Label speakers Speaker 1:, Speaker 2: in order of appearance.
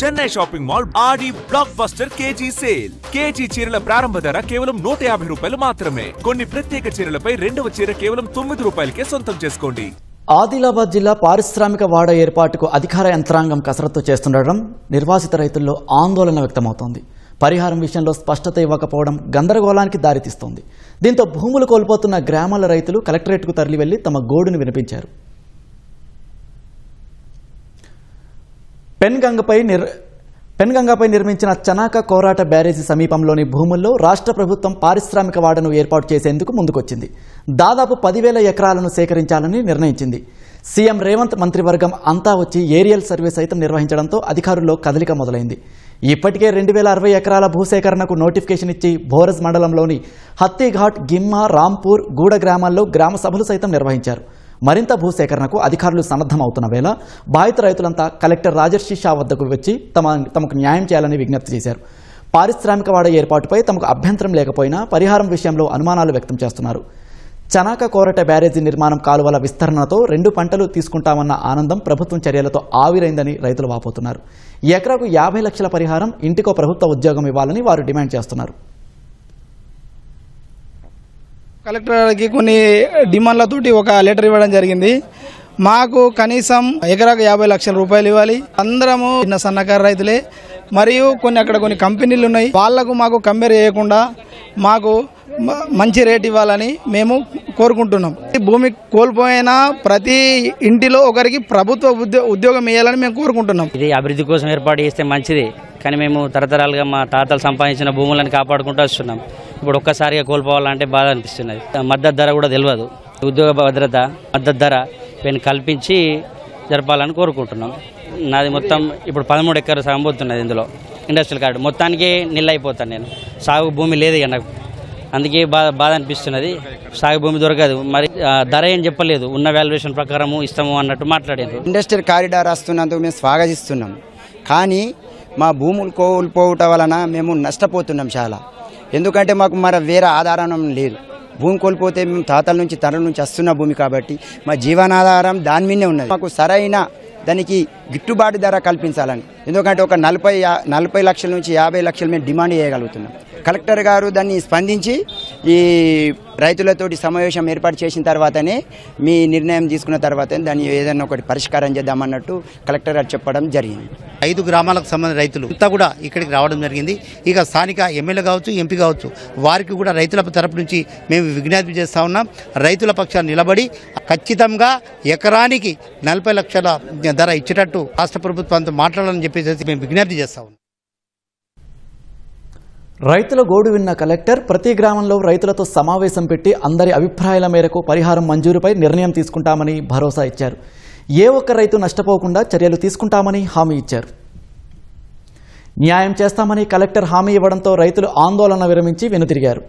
Speaker 1: Chennai shopping mall Aadi blockbuster KG sale. KG చీరల ప్రారంభ ధర కేవలం 150 రూపాయలు మాత్రమే. కొన్ని ప్రత్యేక చీరలపై రెండవ చీర కేవలం 9 రూపాయలకే సొంతం చేసుకోండి.
Speaker 2: ఆదిలాబాద్ జిల్లా పారిశ్రామిక వాడ ఏర్పాటుకు అధికార యంత్రాంగం కసరత్తు చేస్తుండటం నిర్వాసిత రైతుల్లో ఆందోళన వ్యక్తమవుతోంది. పరిహారం విషయంలో స్పష్టత ఇవ్వకపోవడం గందరగోళానికి దారితీస్తోంది. దీంతో భూములు కోల్పోతున్న గ్రామాల రైతులు కలెక్టరేట్కు తరలి వెళ్లి తమ గోడును వినిపించారు. పెన్గంగపై నిర్మించిన చనాక కోరాట బ్యారేజీ సమీపంలోని భూముల్లో రాష్ట్ర ప్రభుత్వం పారిశ్రామిక వాడను ఏర్పాటు చేసేందుకు ముందుకొచ్చింది. దాదాపు 10,000 ఎకరాలను సేకరించాలని నిర్ణయించింది. సీఎం రేవంత్ మంత్రివర్గం అంతా వచ్చి ఏరియల్ సర్వే సైతం నిర్వహించడంతో అధికారుల్లో కదలిక మొదలైంది. ఇప్పటికే 2060 ఎకరాల భూసేకరణకు నోటిఫికేషన్ ఇచ్చి భోరజ్ మండలంలోని హత్తిఘాట్, గిమ్మ, రాంపూర్, గూడ గ్రామాల్లో గ్రామ సభలు సైతం నిర్వహించారు. మరింత భూసేకరణకు అధికారులు సన్నద్ధమవుతున్న వేళ బాధిత రైతులంతా కలెక్టర్ రాజర్షి షా వద్దకు వచ్చి తమకు న్యాయం చేయాలని విజ్ఞప్తి చేశారు. పారిశ్రామిక వాడ ఏర్పాటుపై తమకు అభ్యంతరం లేకపోయినా పరిహారం విషయంలో అనుమానాలు వ్యక్తం చేస్తున్నారు. చనాక కోరట బ్యారేజీ నిర్మాణం, కాలువల విస్తరణతో 2 పంటలు తీసుకుంటామన్న ఆనందం ప్రభుత్వం చర్యలతో ఆవిరైందని రైతులు వాపోతున్నారు. ఎకరాకు 50 లక్షల పరిహారం, ఇంటికో ప్రభుత్వ ఉద్యోగం ఇవ్వాలని వారు డిమాండ్ చేస్తున్నారు.
Speaker 3: కలెక్టర్కి కొన్ని డిమాండ్లతోటి ఒక లెటర్ ఇవ్వడం జరిగింది. మాకు కనీసం ఎకరాకు 50 లక్షల రూపాయలు ఇవ్వాలి. అందరము చిన్న సన్నకారు రైతులే, మరియు అక్కడ కొన్ని కంపెనీలు ఉన్నాయి. వాళ్లకు మాకు కంపేర్ చేయకుండా మాకు మంచి రేట్ ఇవ్వాలని మేము కోరుకుంటున్నాం. భూమి కోల్పోయిన ప్రతి ఇంటిలో ఒకరికి ప్రభుత్వ ఉద్యోగం ఇవ్వాలని మేము కోరుకుంటున్నాం.
Speaker 4: ఇది అభివృద్ధి కోసం ఏర్పాటు చేస్తే మంచిది, కానీ మేము తరతరాలుగా మా తాతలు సంపాదించిన భూములను కాపాడుకుంటూ వస్తున్నాం. ఇప్పుడు ఒక్కసారిగా కోల్పోవాలంటే బాధ అనిపిస్తున్నది. మద్దతు ధర కూడా తెలియదు. ఉద్యోగ భద్రత, మద్దతు ధర వీటిని కల్పించి జరపాలని కోరుకుంటున్నాం. నాది మొత్తం ఇప్పుడు 13 ఎకరాలు సగం పోతున్నది. ఇందులో ఇండస్ట్రియల్ కార్డు మొత్తానికి నిల్లైపోతాను నేను. సాగు భూమి లేదు ఇక నాకు, అందుకే బాధ అనిపిస్తున్నది. సాగు భూమి దొరకదు, మరి ధర ఏం చెప్పలేదు. ఉన్న వాల్యుయేషన్ ప్రకారము ఇస్తాము అన్నట్టు మాట్లాడారు.
Speaker 5: ఇండస్ట్రియల్ కారిడార్ వస్తున్నందుకు మేము స్వాగతిస్తున్నాం, కానీ మా భూములు కోల్పోవటం వలన మేము నష్టపోతున్నాం చాలా. ఎందుకంటే మాకు వేరే ఆధారం లేదు. భూమి కోల్పోతే మేము తాతల నుంచి తరల నుంచి వస్తున్న భూమి కాబట్టి మా జీవనాధారం దాని మీదనే ఉన్నది. మాకు సరైన దానికి గిట్టుబాటు ధర కల్పించాలని, ఎందుకంటే ఒక 40 లక్షల నుంచి 50 లక్షలు మేము డిమాండ్ చేయగలుగుతున్నాం. కలెక్టర్ గారు దాన్ని స్పందించి ఈ రైతులతోటి సమావేశం ఏర్పాటు చేసిన తర్వాతనే మీ నిర్ణయం తీసుకున్న తర్వాతనే దాన్ని ఏదైనా ఒకటి పరిష్కారం చేద్దామన్నట్టు కలెక్టర్ గారు చెప్పడం జరిగింది.
Speaker 6: 5 గ్రామాలకు సంబంధించిన రైతులు అంతా కూడా ఇక్కడికి రావడం జరిగింది. ఇక స్థానిక ఎమ్మెల్యే కావచ్చు, ఎంపీ కావచ్చు, వారికి కూడా రైతుల తరపు నుంచి మేము విజ్ఞప్తి చేస్తూ ఉన్నాం. రైతుల పక్షాన్ని నిలబడి ఖచ్చితంగా ఎకరానికి 40 లక్షల ధర ఇచ్చేటట్టు రాష్ట్ర ప్రభుత్వంతో మాట్లాడాలని చెప్పేసి మేము విజ్ఞప్తి చేస్తా ఉన్నాం.
Speaker 2: రైతుల గోడు విన్న కలెక్టర్ ప్రతి గ్రామంలో రైతులతో సమావేశం పెట్టి అందరి అభిప్రాయాల మేరకు పరిహారం మంజూరుపై నిర్ణయం తీసుకుంటామని భరోసా ఇచ్చారు. ఏ ఒక్క రైతు నష్టపోకుండా చర్యలు తీసుకుంటామని హామీ ఇచ్చారు. న్యాయం చేస్తామని కలెక్టర్ హామీ ఇవ్వడంతో రైతులు ఆందోళన విరమించి వెనుతిరిగారు.